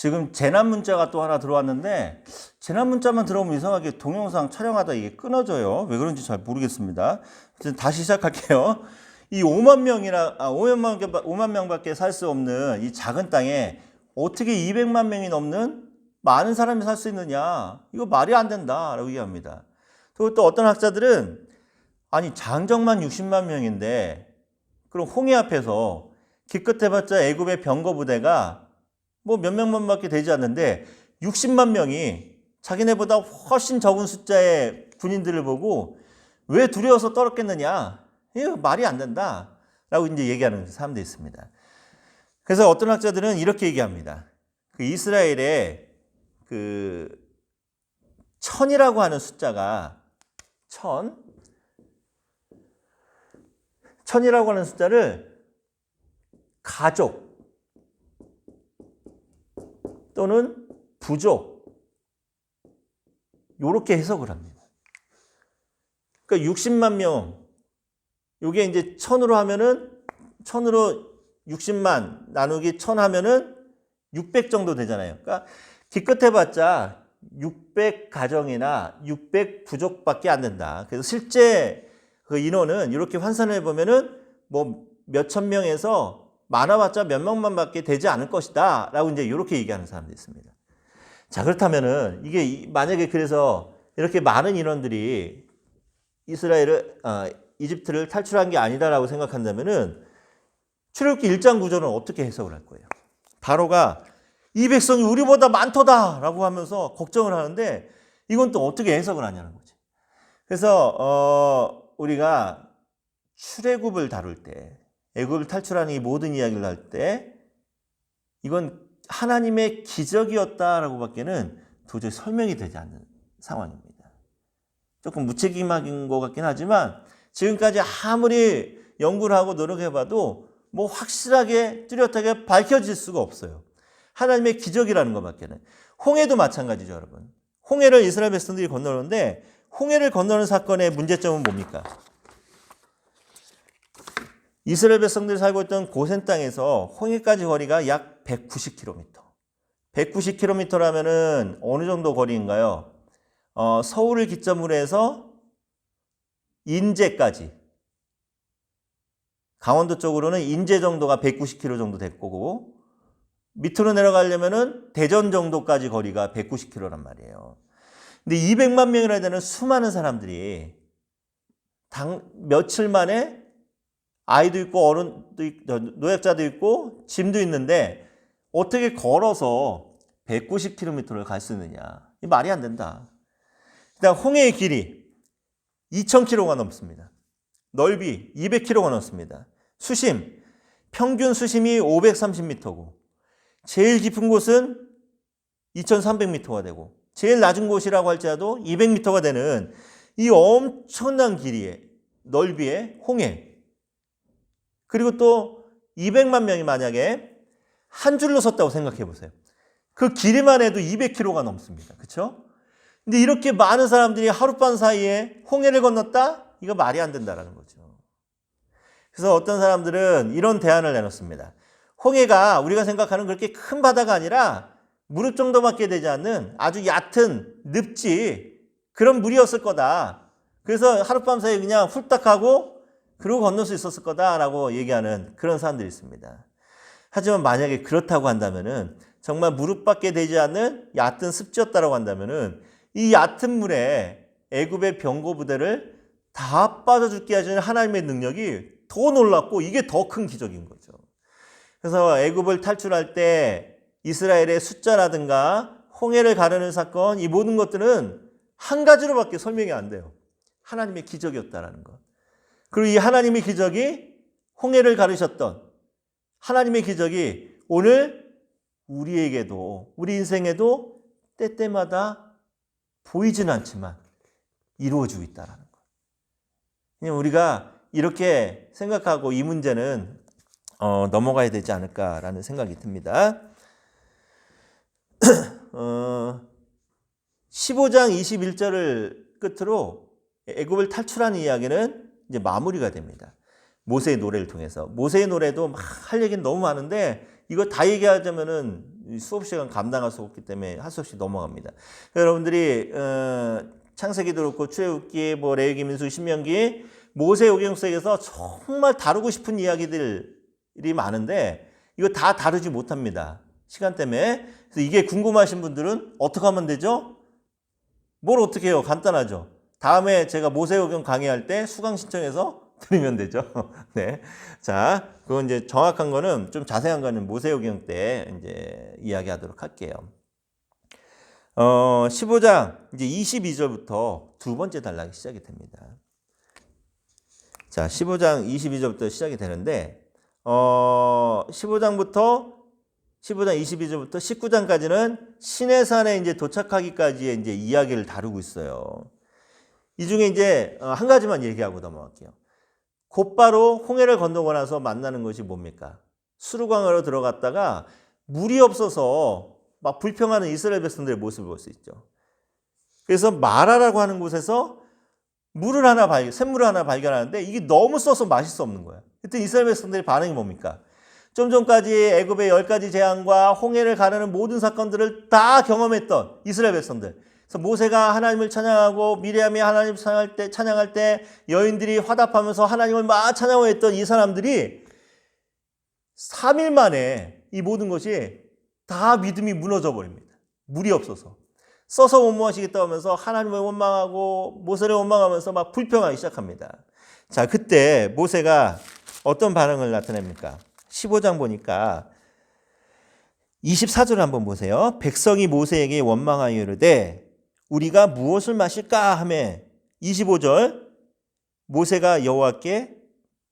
지금 재난 문자가 또 하나 들어왔는데 재난 문자만 들어오면 이상하게 동영상 촬영하다 이게 끊어져요. 왜 그런지 잘 모르겠습니다. 다시 시작할게요. 이 5만 명밖에 살 수 없는 이 작은 땅에 어떻게 200만 명이 넘는 많은 사람이 살 수 있느냐? 이거 말이 안 된다라고 얘기합니다. 그리고 또 어떤 학자들은 아니 장정만 60만 명인데 그럼 홍해 앞에서 기껏해봤자 애굽의 병거 부대가 뭐 몇 명만밖에 되지 않는데 60만 명이 자기네보다 훨씬 적은 숫자의 군인들을 보고 왜 두려워서 떨었겠느냐? 이거 말이 안 된다라고 이제 얘기하는 사람들이 있습니다. 그래서 어떤 학자들은 이렇게 얘기합니다. 그 이스라엘의 그 천이라고 하는 숫자가 천이라고 하는 숫자를 가족 또는 부족 요렇게 해석을 합니다. 그러니까 60만 명 요게 이제 1000으로 하면은 60만 나누기 1000 하면은 600 정도 되잖아요. 그러니까 기껏해봤자 600 가정이나 600 부족밖에 안 된다. 그래서 실제 그 인원은 이렇게 환산을 해보면은 뭐 몇천 명에서 많아봤자 몇 명만밖에 되지 않을 것이다 라고 이제 이렇게 얘기하는 사람들이 있습니다. 자, 그렇다면은 이게 만약에 그래서 이렇게 많은 인원들이 이집트를 탈출한 게 아니다라고 생각한다면은 출애굽기 1장 구절은 어떻게 해석을 할 거예요? 바로가 이 백성이 우리보다 많도다라고 하면서 걱정을 하는데 이건 또 어떻게 해석을 하냐는 거지. 그래서 우리가 출애굽을 다룰 때 애굽을 탈출하는 이 모든 이야기를 할 때 이건 하나님의 기적이었다라고 밖에는 도저히 설명이 되지 않는 상황입니다. 조금 무책임한 것 같긴 하지만 지금까지 아무리 연구를 하고 노력해봐도 뭐 확실하게 뚜렷하게 밝혀질 수가 없어요. 하나님의 기적이라는 것밖에는. 홍해도 마찬가지죠, 여러분. 홍해를 이스라엘 백성들이 건너는데 홍해를 건너는 사건의 문제점은 뭡니까? 이스라엘 백성들이 살고 있던 고센 땅에서 홍해까지 거리가 약 190km. 190km라면은 어느 정도 거리인가요? 서울을 기점으로 해서 인제까지. 강원도 쪽으로는 인제 정도가 190km 정도 될 거고, 밑으로 내려가려면은 대전 정도까지 거리가 190km란 말이에요. 근데 200만 명이나 되는 수많은 사람들이 며칠 만에 아이도 있고 어른도 있고 노약자도 있고 짐도 있는데 어떻게 걸어서 190km를 갈 수 있느냐. 이 말이 안 된다. 그다음 홍해의 길이 2000km가 넘습니다. 넓이 200km가 넘습니다. 수심, 평균 수심이 530m고 제일 깊은 곳은 2300m가 되고 제일 낮은 곳이라고 할지라도 200m가 되는 이 엄청난 길이의 넓이의 홍해. 그리고 또 200만 명이 만약에 한 줄로 섰다고 생각해 보세요. 그 길이만 해도 200km가 넘습니다. 그렇죠? 근데 이렇게 많은 사람들이 하룻밤 사이에 홍해를 건넜다? 이거 말이 안 된다라는 거죠. 그래서 어떤 사람들은 이런 대안을 내놓습니다. 홍해가 우리가 생각하는 그렇게 큰 바다가 아니라 무릎 정도밖에 되지 않는 아주 얕은 늪지 그런 물이었을 거다. 그래서 하룻밤 사이에 그냥 훌딱 하고 그러고 건널 수 있었을 거다라고 얘기하는 그런 사람들이 있습니다. 하지만 만약에 그렇다고 한다면은 정말 무릎밖에 되지 않는 얕은 습지였다라고 한다면은 이 얕은 물에 애굽의 병거 부대를 다 빠져 죽게 하시는 하나님의 능력이 더 놀랍고 이게 더 큰 기적인 거죠. 그래서 애굽을 탈출할 때 이스라엘의 숫자라든가 홍해를 가르는 사건 이 모든 것들은 한 가지로밖에 설명이 안 돼요. 하나님의 기적이었다라는 것. 그리고 이 하나님의 기적이 홍해를 가르셨던 하나님의 기적이 오늘 우리에게도 우리 인생에도 때때마다 보이지는 않지만 이루어지고 있다는 것. 그냥 우리가 이렇게 생각하고 이 문제는 넘어가야 되지 않을까라는 생각이 듭니다. 15장 21절을 끝으로 애굽을 탈출하는 이야기는 이제 마무리가 됩니다. 모세의 노래를 통해서. 모세의 노래도 막 할 얘기는 너무 많은데 이거 다 얘기하자면은 수업 시간 감당할 수 없기 때문에 할 수 없이 넘어갑니다. 여러분들이 창세기도 그렇고 출애굽기, 뭐 레위기, 민수기, 신명기, 모세오경 속에서 정말 다루고 싶은 이야기들이 많은데 이거 다 다루지 못합니다. 시간 때문에. 그래서 이게 궁금하신 분들은 어떻게 하면 되죠? 뭘 어떻게 해요? 간단하죠. 다음에 제가 모세오경 강의할 때 수강 신청해서 드리면 되죠. 네. 자, 그건 이제 정확한 거는 좀 자세한 거는 모세오경 때 이제 이야기하도록 할게요. 15장 이제 22절부터 두 번째 단락이 시작이 됩니다. 자, 15장 22절부터 시작이 되는데 15장 22절부터 19장까지는 시내산에 이제 도착하기까지의 이제 이야기를 다루고 있어요. 이 중에 이제 한 가지만 얘기하고 넘어갈게요. 곧바로 홍해를 건너고 나서 만나는 것이 뭡니까? 수르광으로 들어갔다가 물이 없어서 막 불평하는 이스라엘 백성들의 모습을 볼 수 있죠. 그래서 마라라고 하는 곳에서 샘물을 하나 발견하는데 이게 너무 써서 마실 수 없는 거예요. 그때 이스라엘 백성들의 반응이 뭡니까? 좀 전까지 애굽의 10가지 재앙과 홍해를 가르는 모든 사건들을 다 경험했던 이스라엘 백성들. 그래서 모세가 하나님을 찬양하고 미리암이 하나님을 찬양할 때 여인들이 화답하면서 하나님을 막 찬양했던 이 사람들이 3일 만에 이 모든 것이 다 믿음이 무너져 버립니다. 물이 없어서. 써서 못 마시겠다고 하면서 하나님을 원망하고 모세를 원망하면서 막 불평하기 시작합니다. 자, 그때 모세가 어떤 반응을 나타냅니까? 15장 보니까 24절을 한번 보세요. 백성이 모세에게 원망하여 이르되 우리가 무엇을 마실까 하매 25절 모세가 여호와께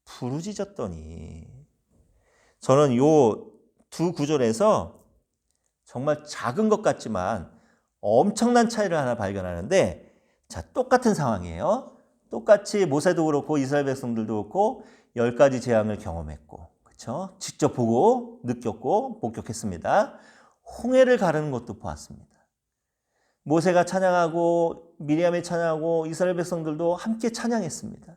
부르짖었더니 저는 요 두 구절에서 정말 작은 것 같지만 엄청난 차이를 하나 발견하는데 자, 똑같은 상황이에요. 똑같이 모세도 그렇고 이스라엘 백성들도 그렇고 10가지 재앙을 경험했고 그렇죠? 직접 보고 느꼈고 목격했습니다. 홍해를 가르는 것도 보았습니다. 모세가 찬양하고 미리암이 찬양하고 이스라엘 백성들도 함께 찬양했습니다.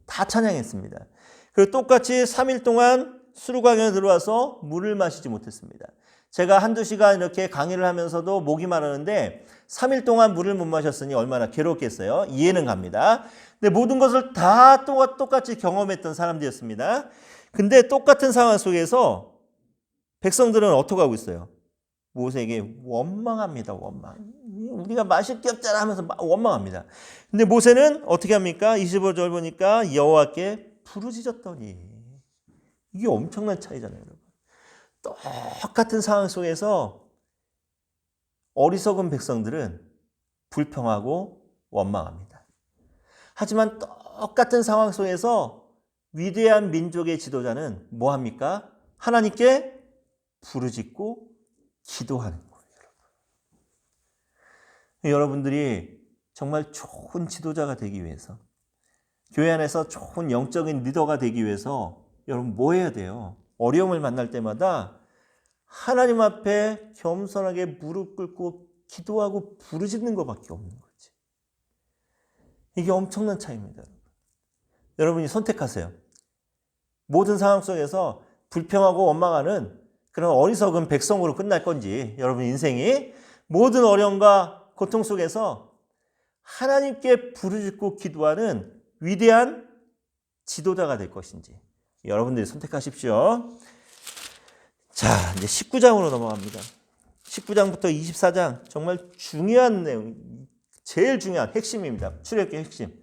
다 찬양했습니다. 그리고 똑같이 3일 동안 수르광에 들어와서 물을 마시지 못했습니다. 제가 한두 시간 이렇게 강의를 하면서도 목이 마르는데 3일 동안 물을 못 마셨으니 얼마나 괴롭겠어요. 이해는 갑니다. 근데 모든 것을 다 똑같이 경험했던 사람들이었습니다. 근데 똑같은 상황 속에서 백성들은 어떻게 하고 있어요? 모세에게 원망합니다. 원망. 우리가 마실 게 없잖아 하면서 원망합니다. 근데 모세는 어떻게 합니까? 25절 보니까 여호와께 부르짖었더니 이게 엄청난 차이잖아요. 여러분. 똑같은 상황 속에서 어리석은 백성들은 불평하고 원망합니다. 하지만 똑같은 상황 속에서 위대한 민족의 지도자는 뭐합니까? 하나님께 부르짖고 기도하는 거예요. 여러분들이 정말 좋은 지도자가 되기 위해서 교회 안에서 좋은 영적인 리더가 되기 위해서 여러분 뭐 해야 돼요? 어려움을 만날 때마다 하나님 앞에 겸손하게 무릎 꿇고 기도하고 부르짖는 것밖에 없는 거지. 이게 엄청난 차이입니다. 여러분이 선택하세요. 모든 상황 속에서 불평하고 원망하는 그런 어리석은 백성으로 끝날 건지 여러분 인생이 모든 어려움과 고통 속에서 하나님께 부르짖고 기도하는 위대한 지도자가 될 것인지 여러분들이 선택하십시오. 자, 이제 19장으로 넘어갑니다. 19장부터 24장 정말 중요한 내용, 제일 중요한 핵심입니다. 출애굽기 핵심.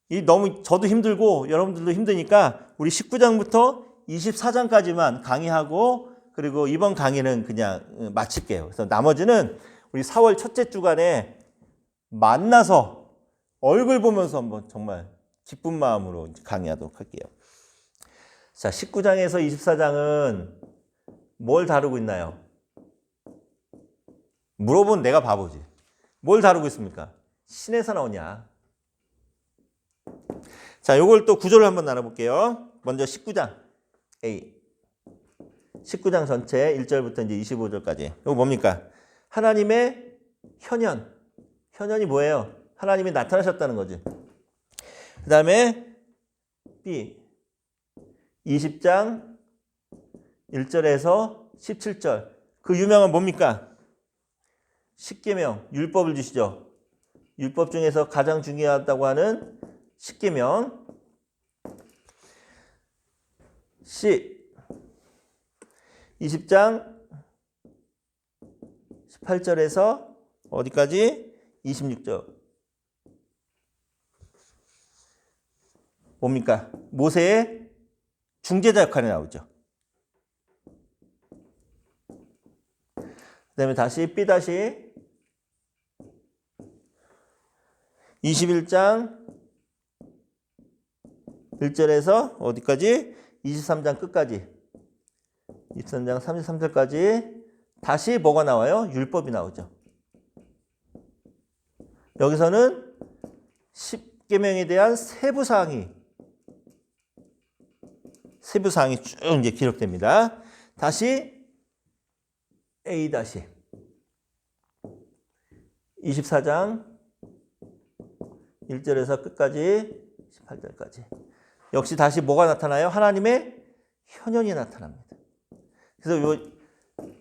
이 너무 저도 힘들고 여러분들도 힘드니까 우리 19장부터 24장까지만 강의하고 그리고 이번 강의는 그냥 마칠게요. 그래서 나머지는 우리 4월 첫째 주간에 만나서 얼굴 보면서 한번 정말 기쁜 마음으로 강의하도록 할게요. 자, 19장에서 24장은 뭘 다루고 있나요? 물어본 내가 바보지. 뭘 다루고 있습니까? 신에서 나오냐? 자, 요걸 또 구조를 한번 나눠볼게요. 먼저 19장 A. 19장 전체 1절부터 이제 25절까지. 이거 뭡니까? 하나님의 현현. 현현이 뭐예요? 하나님이 나타나셨다는 거지. 그 다음에 B. 20장 1절에서 17절. 그 유명한 뭡니까? 십계명, 율법을 주시죠. 율법 중에서 가장 중요하다고 하는 십계명. C 20장 18절에서 어디까지? 26절. 뭡니까? 모세의 중재자 역할이 나오죠. 그 다음에 다시 B 다시 21장 1절에서 어디까지? 23장 끝까지. 23장 33절까지 다시 뭐가 나와요? 율법이 나오죠. 여기서는 십계명에 대한 세부 사항이 쭉 이제 기록됩니다. 다시 A 다시 24장 1절에서 끝까지 18절까지. 역시 다시 뭐가 나타나요? 하나님의 현현이 나타납니다. 그래서 요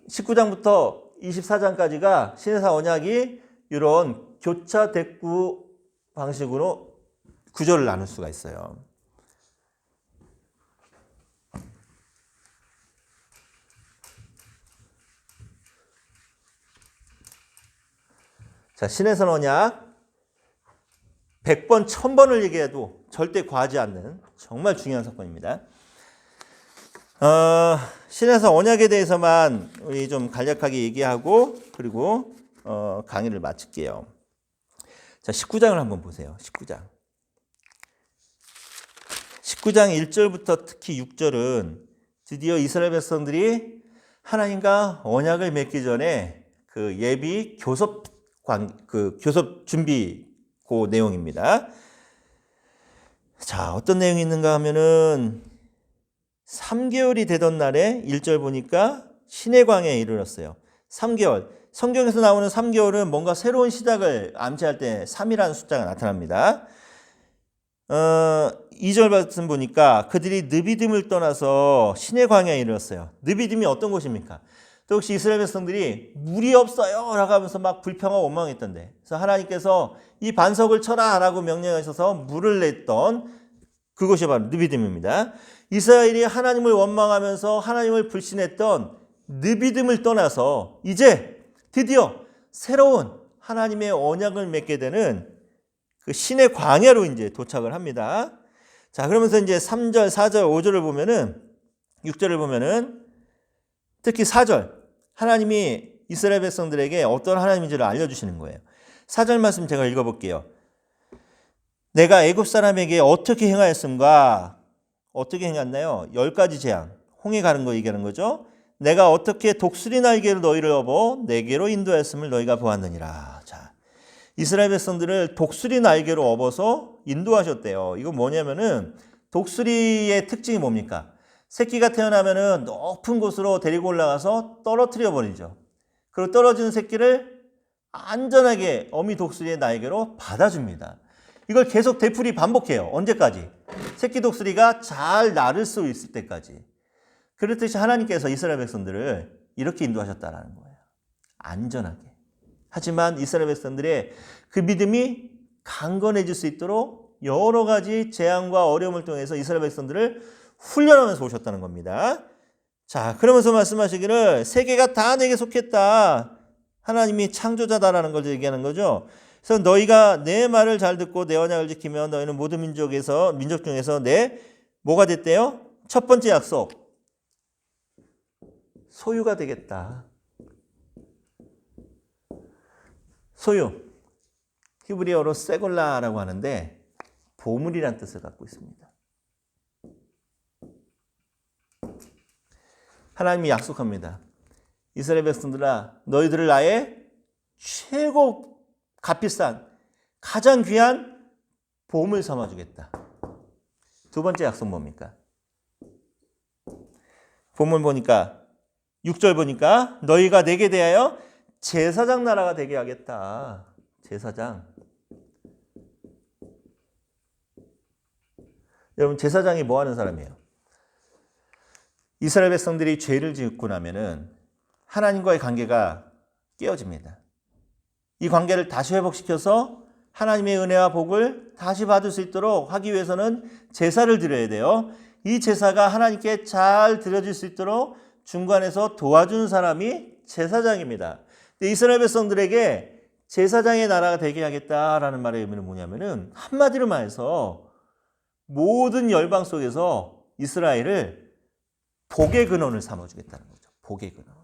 19장부터 24장까지가 신해사 언약이 이런 교차 대구 방식으로 구절을 나눌 수가 있어요. 자, 신해선 언약 100번, 1000번을 얘기해도 절대 과하지 않는 정말 중요한 사건입니다. 신해선 언약에 대해서만 우리 좀 간략하게 얘기하고 그리고 강의를 마칠게요. 자, 19장을 한번 보세요. 19장 1절부터 특히 6절은 드디어 이스라엘 백성들이 하나님과 언약을 맺기 전에 그 예비 교섭 준비 그 내용입니다. 자, 어떤 내용이 있는가 하면은 3개월이 되던 날에 1절 보니까 시내광야에 이르렀어요. 3개월. 성경에서 나오는 3개월은 뭔가 새로운 시작을 암시할 때 3이라는 숫자가 나타납니다. 2절 말씀 보니까 그들이 느비딤을 떠나서 시내광야에 이르렀어요. 느비딤이 어떤 곳입니까? 또 혹시 이스라엘 백성들이 물이 없어요 라고 하면서 막 불평하고 원망했던데, 그래서 하나님께서 이 반석을 쳐라 라고 명령하셔서 물을 냈던 그곳이 바로 느비딤입니다. 이스라엘이 하나님을 원망하면서 하나님을 불신했던 느비딤을 떠나서 이제 드디어 새로운 하나님의 언약을 맺게 되는 그 신의 광야로 이제 도착을 합니다. 자, 그러면서 이제 3절, 4절, 5절을 보면은 6절을 보면은 특히 4절 하나님이 이스라엘 백성들에게 어떤 하나님인지를 알려주시는 거예요. 4절 말씀 제가 읽어볼게요. 내가 애굽 사람에게 어떻게 행하였음과 어떻게 행했나요? 10가지 재앙, 홍해 가는 거 얘기하는 거죠. 내가 어떻게 독수리 날개로 너희를 업어 내게로 인도하였음을 너희가 보았느니라. 자, 이스라엘 백성들을 독수리 날개로 업어서 인도하셨대요. 이건 뭐냐면은 독수리의 특징이 뭡니까? 새끼가 태어나면은 높은 곳으로 데리고 올라가서 떨어뜨려 버리죠. 그리고 떨어지는 새끼를 안전하게 어미 독수리의 날개로 받아줍니다. 이걸 계속 되풀이 반복해요. 언제까지? 새끼 독수리가 잘 날을 수 있을 때까지. 그렇듯이 하나님께서 이스라엘 백성들을 이렇게 인도하셨다는 거예요. 안전하게. 하지만 이스라엘 백성들의 그 믿음이 강건해질 수 있도록 여러 가지 재앙과 어려움을 통해서 이스라엘 백성들을 훈련하면서 오셨다는 겁니다. 자, 그러면서 말씀하시기를 세계가 다 내게 속했다. 하나님이 창조자다라는 걸 얘기하는 거죠. 그래서 너희가 내 말을 잘 듣고 내 언약을 지키면 너희는 모든 민족 중에서 내 뭐가 됐대요? 첫 번째 약속. 소유가 되겠다. 소유. 히브리어로 세골라라고 하는데 보물이란 뜻을 갖고 있습니다. 하나님이 약속합니다. 이스라엘 백성들아, 너희들을 나의 최고 값비싼 가장 귀한 보물 삼아주겠다. 두 번째 약속 뭡니까? 본문 보니까 6절 보니까 너희가 내게 대하여 제사장 나라가 되게 하겠다. 제사장. 여러분, 제사장이 뭐 하는 사람이에요? 이스라엘 백성들이 죄를 짓고 나면은 하나님과의 관계가 깨어집니다. 이 관계를 다시 회복시켜서 하나님의 은혜와 복을 다시 받을 수 있도록 하기 위해서는 제사를 드려야 돼요. 이 제사가 하나님께 잘 드려질 수 있도록 중간에서 도와주는 사람이 제사장입니다. 이스라엘 백성들에게 제사장의 나라가 되게 하겠다라는 말의 의미는 뭐냐면은 한마디로 말해서 모든 열방 속에서 이스라엘을 복의 근원을 삼아주겠다는 거죠. 복의 근원.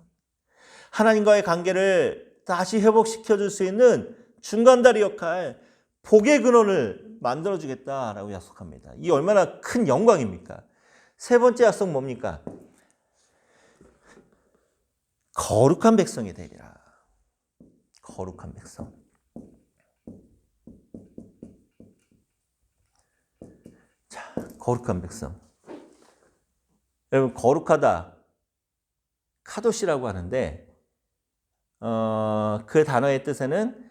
하나님과의 관계를 다시 회복시켜줄 수 있는 중간다리 역할, 복의 근원을 만들어주겠다라고 약속합니다. 이 얼마나 큰 영광입니까? 세 번째 약속 뭡니까? 거룩한 백성이 되리라. 거룩한 백성. 자, 거룩한 백성. 여러분, 거룩하다. 카도시라고 하는데, 그 단어의 뜻에는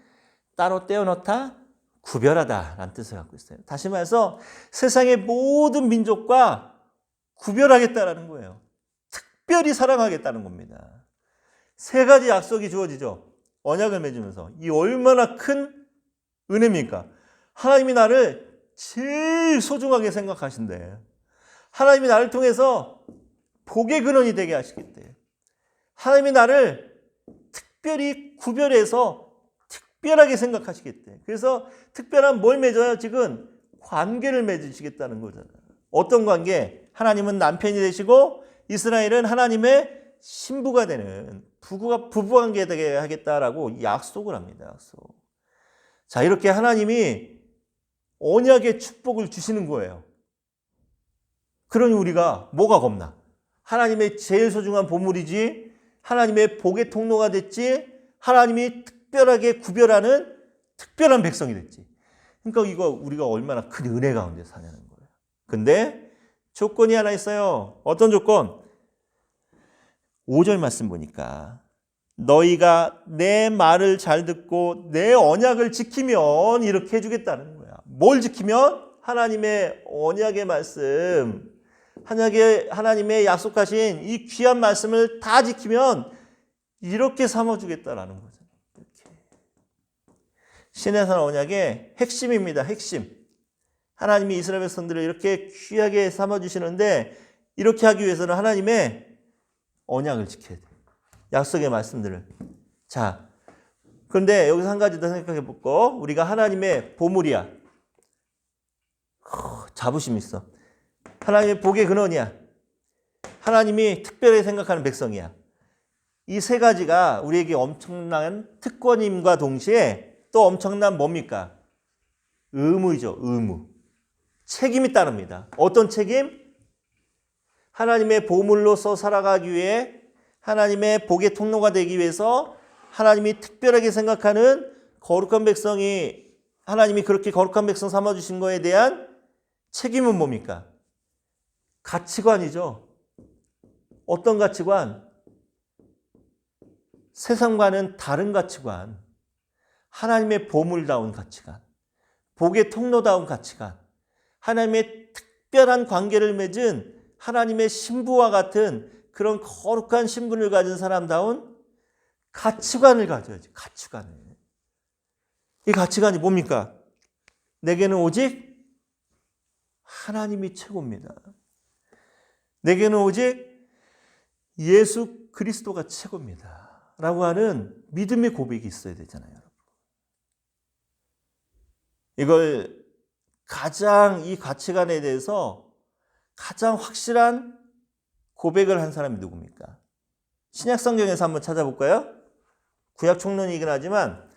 따로 떼어놓다, 구별하다 라는 뜻을 갖고 있어요. 다시 말해서 세상의 모든 민족과 구별하겠다라는 거예요. 특별히 사랑하겠다는 겁니다. 세 가지 약속이 주어지죠. 언약을 맺으면서. 이 얼마나 큰 은혜입니까? 하나님이 나를 제일 소중하게 생각하신대. 하나님이 나를 통해서 복의 근원이 되게 하시겠대. 하나님이 나를 특별히 구별해서 특별하게 생각하시겠대. 그래서 특별한 뭘 맺어요? 지금 관계를 맺으시겠다는 거잖아요. 어떤 관계? 하나님은 남편이 되시고 이스라엘은 하나님의 신부가 되는 부부관계 되게 하겠다라고 약속을 합니다. 약속. 자, 이렇게 하나님이 언약의 축복을 주시는 거예요. 그러니 우리가 뭐가 겁나? 하나님의 제일 소중한 보물이지, 하나님의 복의 통로가 됐지, 하나님이 특별하게 구별하는 특별한 백성이 됐지. 그러니까 이거 우리가 얼마나 큰 은혜 가운데 사냐는 거예요. 근데 조건이 하나 있어요. 어떤 조건? 5절 말씀 보니까 너희가 내 말을 잘 듣고 내 언약을 지키면 이렇게 해주겠다는 거야. 뭘 지키면? 하나님의 언약의 말씀, 하나님의 약속하신 이 귀한 말씀을 다 지키면 이렇게 삼아주겠다라는 거죠. 이렇게. 시내산 언약의 핵심입니다. 핵심. 하나님이 이스라엘 백성들을 이렇게 귀하게 삼아주시는데 이렇게 하기 위해서는 하나님의 언약을 지켜야 돼요. 약속의 말씀들을. 자, 그런데 여기서 한 가지 더 생각해 볼거. 우리가 하나님의 보물이야. 자부심 있어. 하나님의 복의 근원이야. 하나님이 특별히 생각하는 백성이야. 이 세 가지가 우리에게 엄청난 특권임과 동시에 또 엄청난 뭡니까? 의무이죠. 의무. 책임이 따릅니다. 어떤 책임? 하나님의 보물로서 살아가기 위해 하나님의 복의 통로가 되기 위해서 하나님이 특별하게 생각하는 거룩한 백성이 하나님이 그렇게 거룩한 백성 삼아주신 거에 대한 책임은 뭡니까? 가치관이죠. 어떤 가치관? 세상과는 다른 가치관. 하나님의 보물다운 가치관. 복의 통로다운 가치관. 하나님의 특별한 관계를 맺은 하나님의 신부와 같은 그런 거룩한 신분을 가진 사람다운 가치관을 가져야지. 가치관을. 이 가치관이 뭡니까? 내게는 오직 하나님이 최고입니다. 내게는 오직 예수 그리스도가 최고입니다. 라고 하는 믿음의 고백이 있어야 되잖아요. 여러분. 이걸 가장 이 가치관에 대해서 가장 확실한 고백을 한 사람이 누굽니까? 신약 성경에서 한번 찾아볼까요? 구약 총론이긴 하지만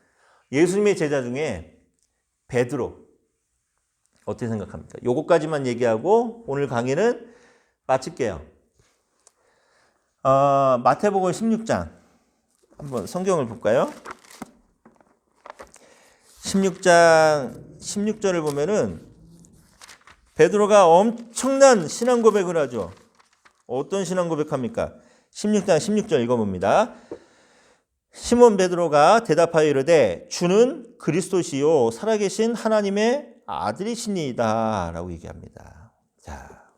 예수님의 제자 중에 베드로 어떻게 생각합니까? 요거까지만 얘기하고 오늘 강의는 마칠게요. 마태복음 16장 한번 성경을 볼까요? 16장 16절을 보면은 베드로가 엄청난 신앙 고백을 하죠. 어떤 신앙 고백합니까? 16장 16절 읽어봅니다. 시몬 베드로가 대답하여 이르되 주는 그리스도시요 살아계신 하나님의 아들이시니이다 라고 얘기합니다. 자,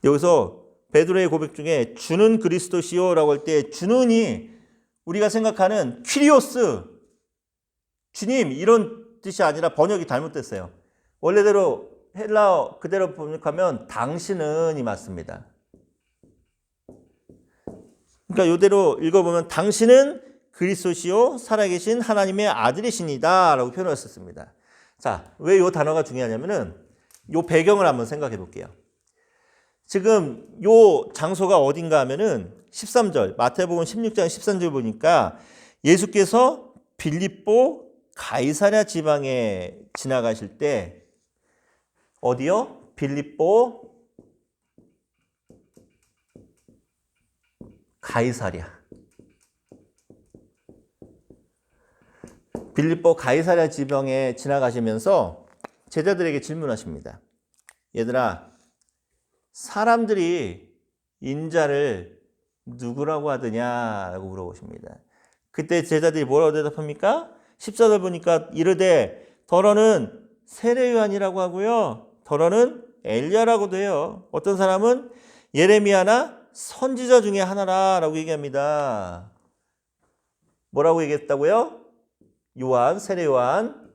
여기서 베드로의 고백 중에 주는 그리스도시요라고 할 때 주는이 우리가 생각하는 퀴리오스, 주님 이런 뜻이 아니라 번역이 잘못됐어요. 원래대로 헬라어 그대로 번역하면 당신은이 맞습니다. 그러니까 이대로 읽어보면 당신은 그리스도시요 살아계신 하나님의 아들이십니다 라고 표현을 했었습니다. 자, 왜 이 단어가 중요하냐면은 이 배경을 한번 생각해 볼게요. 지금 이 장소가 어딘가 하면은 13절 마태복음 16장 13절 보니까 예수께서 빌립보 가이사랴 지방에 지나가실 때 어디요? 빌립보 가이사랴. 빌립보 가이사랴 지방에 지나가시면서 제자들에게 질문하십니다. 얘들아, 사람들이 인자를 누구라고 하더냐라고 물어보십니다. 그때 제자들이 뭐라고 대답합니까? 14절 보니까 이르되 더러는 세례 요한이라고 하고요. 더러는 엘리야라고도 해요. 어떤 사람은 예레미야나 선지자 중에 하나라고 얘기합니다. 뭐라고 얘기했다고요? 요한, 세례 요한,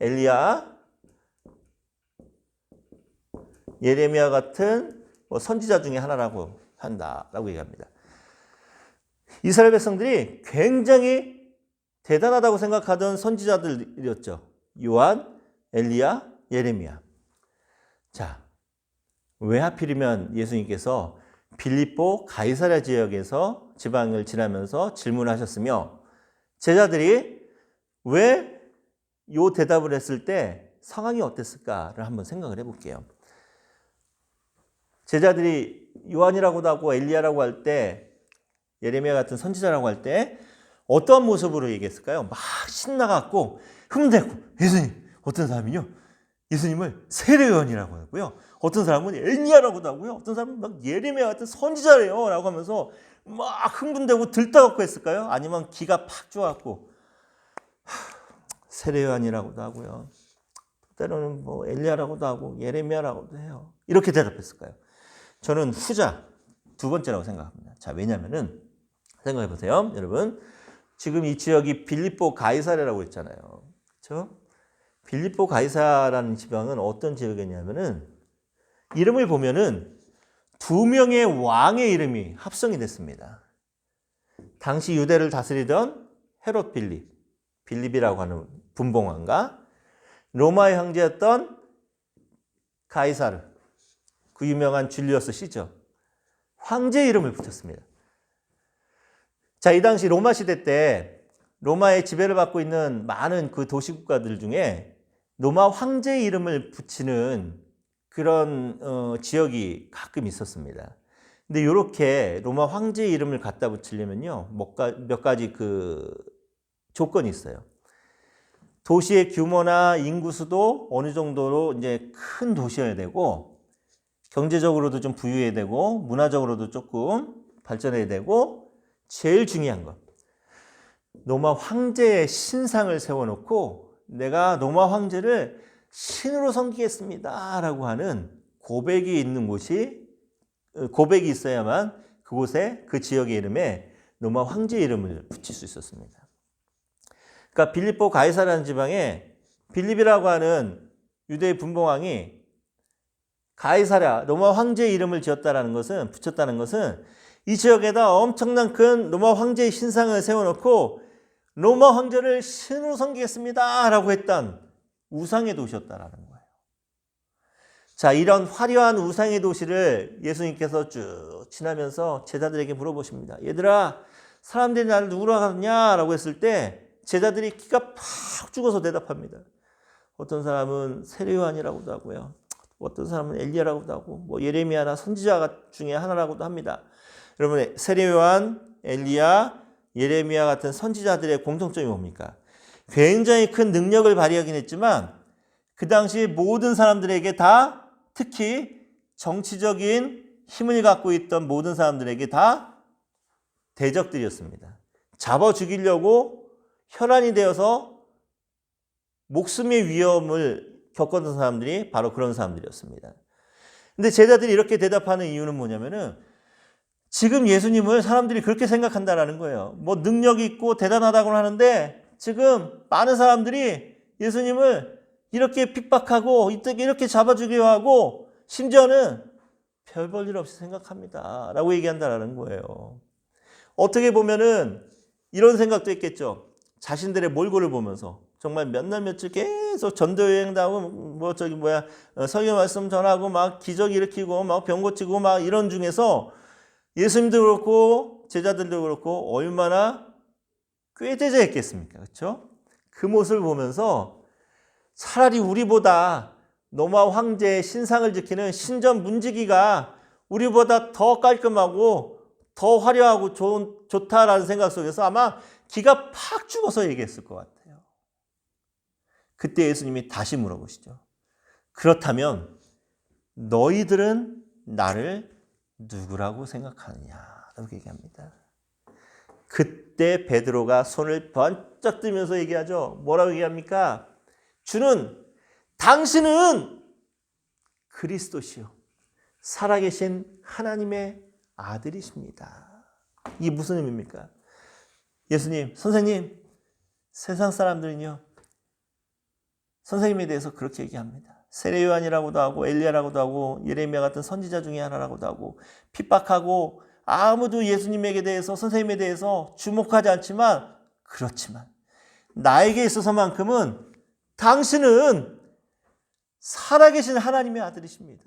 엘리야, 예레미야 같은 선지자 중에 하나라고 한다라고 얘기합니다. 이스라엘 백성들이 굉장히 대단하다고 생각하던 선지자들이었죠. 요한, 엘리야, 예레미야. 자, 왜 하필이면 예수님께서 빌립보 가이사랴 지역에서 지방을 지나면서 질문하셨으며 제자들이 왜 이 대답을 했을 때 상황이 어땠을까를 한번 생각을 해볼게요. 제자들이 요한이라고도 하고 엘리야라고 할 때 예레미야 같은 선지자라고 할 때 어떠한 모습으로 얘기했을까요? 막 신나갖고 흥분되고 예수님 어떤 사람이요? 예수님을 세례 요한이라고 하고요. 어떤 사람은 엘리야라고도 하고요. 어떤 사람은 막 예레미야 같은 선지자래요 라고 하면서 막 흥분되고 들떠갖고 했을까요? 아니면 기가 팍 좋아갖고 세례 요한이라고도 하고요. 때로는 뭐 엘리야라고도 하고 예레미야라고도 해요. 이렇게 대답했을까요? 저는 후자 두 번째라고 생각합니다. 자, 왜냐면은 생각해 보세요. 여러분, 지금 이 지역이 빌립보 가이사랴라고 했잖아요. 그렇죠? 빌립보 가이사라는 지방은 어떤 지역이냐면은 이름을 보면은 두 명의 왕의 이름이 합성이 됐습니다. 당시 유대를 다스리던 헤롯 빌립이라고 하는 분봉왕과 로마의 황제였던 가이사르, 그 유명한 줄리어스 시저, 황제 이름을 붙였습니다. 자, 이 당시 로마 시대 때 로마의 지배를 받고 있는 많은 그 도시국가들 중에 로마 황제 이름을 붙이는 그런 지역이 가끔 있었습니다. 근데 이렇게 로마 황제 이름을 갖다 붙이려면요, 몇 가지 그 조건이 있어요. 도시의 규모나 인구수도 어느 정도로 이제 큰 도시여야 되고, 경제적으로도 좀 부유해야 되고, 문화적으로도 조금 발전해야 되고, 제일 중요한 것, 로마 황제의 신상을 세워놓고 내가 로마 황제를 신으로 섬기겠습니다 라고 하는 고백이 있는 곳이, 고백이 있어야만 그곳에 그 지역의 이름에 로마 황제 이름을 붙일 수 있었습니다. 그러니까 빌립보 가이사라는 지방에 빌립이라고 하는 유대의 분봉왕이 가이사랴 로마 황제 이름을 지었다라는 것은, 붙였다는 것은 이 지역에다 엄청난 큰 로마 황제의 신상을 세워놓고 로마 황제를 신으로 섬기겠습니다 라고 했던 우상의 도시였다라는 거예요. 자, 이런 화려한 우상의 도시를 예수님께서 쭉 지나면서 제자들에게 물어보십니다. 얘들아, 사람들이 나를 누구라고 하느냐라고 했을 때 제자들이 기가 팍 죽어서 대답합니다. 어떤 사람은 세례 요한이라고도 하고요. 어떤 사람은 엘리야라고도 하고, 뭐 예레미야나 선지자 중에 하나라고도 합니다. 여러분, 세례 요한, 엘리야, 예레미야 같은 선지자들의 공통점이 뭡니까? 굉장히 큰 능력을 발휘하긴 했지만 그 당시 모든 사람들에게 다, 특히 정치적인 힘을 갖고 있던 모든 사람들에게 다 대적들이었습니다. 잡아 죽이려고 혈안이 되어서 목숨의 위험을 겪었던 사람들이 바로 그런 사람들이었습니다. 근데 제자들이 이렇게 대답하는 이유는 뭐냐면은 지금 예수님을 사람들이 그렇게 생각한다라는 거예요. 뭐 능력이 있고 대단하다고 하는데 지금 많은 사람들이 예수님을 이렇게 핍박하고 이렇게 잡아주기도 하고 심지어는 별 볼 일 없이 생각합니다 라고 얘기한다라는 거예요. 어떻게 보면은 이런 생각도 있겠죠. 자신들의 몰골을 보면서 정말 몇 날 며칠 계속 전도여행도 하고 성경 말씀 전하고 막 기적 일으키고 막 병 고치고 막 이런 중에서 예수님도 그렇고 제자들도 그렇고 얼마나 꾀대자였겠습니까? 그렇죠? 그 모습을 보면서 차라리 우리보다 노마 황제의 신상을 지키는 신전 문지기가 우리보다 더 깔끔하고 더 화려하고 좋다라는 생각 속에서 아마 기가 팍 죽어서 얘기했을 것 같아요. 그때 예수님이 다시 물어보시죠. 그렇다면 너희들은 나를 누구라고 생각하느냐? 라고 얘기합니다. 그때 베드로가 손을 번쩍 들면서 얘기하죠. 뭐라고 얘기합니까? 당신은 그리스도시요 살아계신 하나님의 아들이십니다. 이게 무슨 의미입니까? 예수님, 선생님, 세상 사람들은요 선생님에 대해서 그렇게 얘기합니다. 세례 요한이라고도 하고 엘리야라고도 하고 예레미야 같은 선지자 중에 하나라고도 하고 핍박하고 아무도 예수님에게 대해서 선생님에 대해서 주목하지 않지만 그렇지만 나에게 있어서만큼은 당신은 살아계신 하나님의 아들이십니다.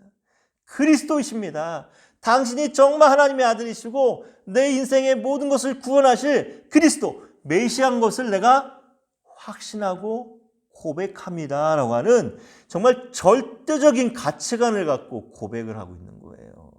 그리스도이십니다. 당신이 정말 하나님의 아들이시고 내 인생의 모든 것을 구원하실 그리스도 메시아인 것을 내가 확신하고 고백합니다 라고 하는 정말 절대적인 가치관을 갖고 고백을 하고 있는 거예요.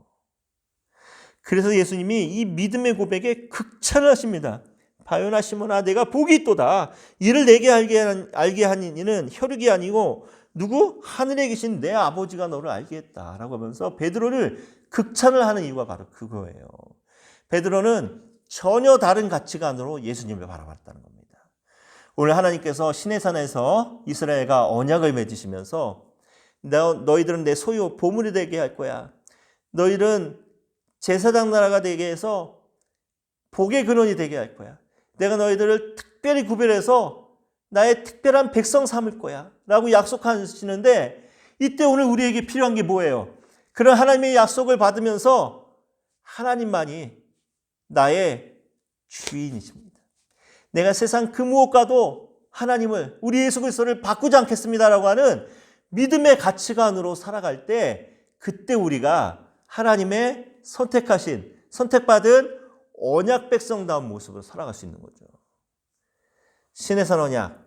그래서 예수님이 이 믿음의 고백에 극찬을 하십니다. 바요나 시몬아 내가 복이 있도다. 이를 내게 알게 하는 이는 혈육이 아니고 누구? 하늘에 계신 내 아버지가 너를 알게 했다라고 하면서 베드로를 극찬을 하는 이유가 바로 그거예요. 베드로는 전혀 다른 가치관으로 예수님을 바라봤다는 겁니다. 오늘 하나님께서 시내산에서 이스라엘과 언약을 맺으시면서 너희들은 내 소유 보물이 되게 할 거야. 너희들은 제사장 나라가 되게 해서 복의 근원이 되게 할 거야. 내가 너희들을 특별히 구별해서 나의 특별한 백성 삼을 거야 라고 약속하시는데 이때 오늘 우리에게 필요한 게 뭐예요? 그런 하나님의 약속을 받으면서 하나님만이 나의 주인이십니다. 내가 세상 그 무엇과도 하나님을 우리 예수 그리스도를 바꾸지 않겠습니다라고 하는 믿음의 가치관으로 살아갈 때 그때 우리가 하나님의 선택받은 언약 백성다운 모습으로 살아갈 수 있는 거죠. 시내산 언약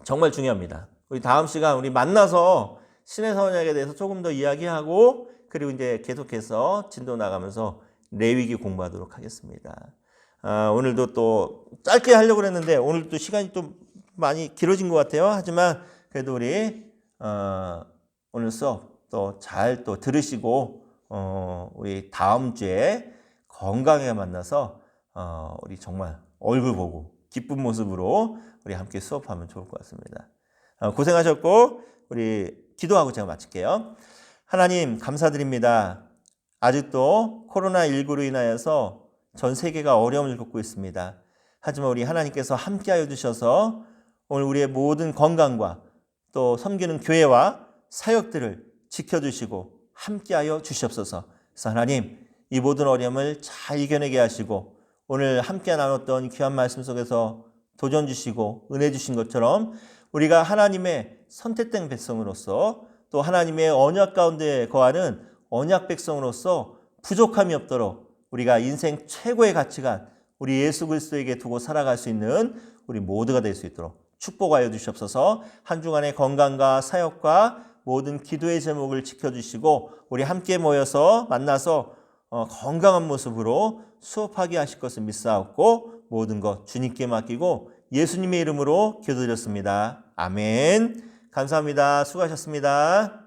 정말 중요합니다. 우리 다음 시간 우리 만나서 시내산 언약에 대해서 조금 더 이야기하고 그리고 이제 계속해서 진도 나가면서 레위기 공부하도록 하겠습니다. 오늘도 또 짧게 하려고 했는데 오늘도 시간이 좀 많이 길어진 것 같아요. 하지만 그래도 우리 오늘 수업 또 잘 또 들으시고 우리 다음 주에 건강하게 만나서 우리 정말 얼굴 보고 기쁜 모습으로 우리 함께 수업하면 좋을 것 같습니다. 고생하셨고 우리 기도하고 제가 마칠게요. 하나님 감사드립니다. 아직도 코로나19로 인하여서 전 세계가 어려움을 겪고 있습니다. 하지만 우리 하나님께서 함께하여 주셔서 오늘 우리의 모든 건강과 또 섬기는 교회와 사역들을 지켜주시고 함께하여 주시옵소서. 그래서 하나님 이 모든 어려움을 잘 이겨내게 하시고 오늘 함께 나눴던 귀한 말씀 속에서 도전 주시고 은혜 주신 것처럼 우리가 하나님의 선택된 백성으로서 또 하나님의 언약 가운데 거하는 언약 백성으로서 부족함이 없도록 우리가 인생 최고의 가치관 우리 예수 그리스도에게 두고 살아갈 수 있는 우리 모두가 될 수 있도록 축복하여 주시옵소서. 한 주간의 건강과 사역과 모든 기도의 제목을 지켜주시고 우리 함께 모여서 만나서 건강한 모습으로 수업하게 하실 것을 믿사옵고 모든 것 주님께 맡기고 예수님의 이름으로 기도드렸습니다. 아멘. 감사합니다. 수고하셨습니다.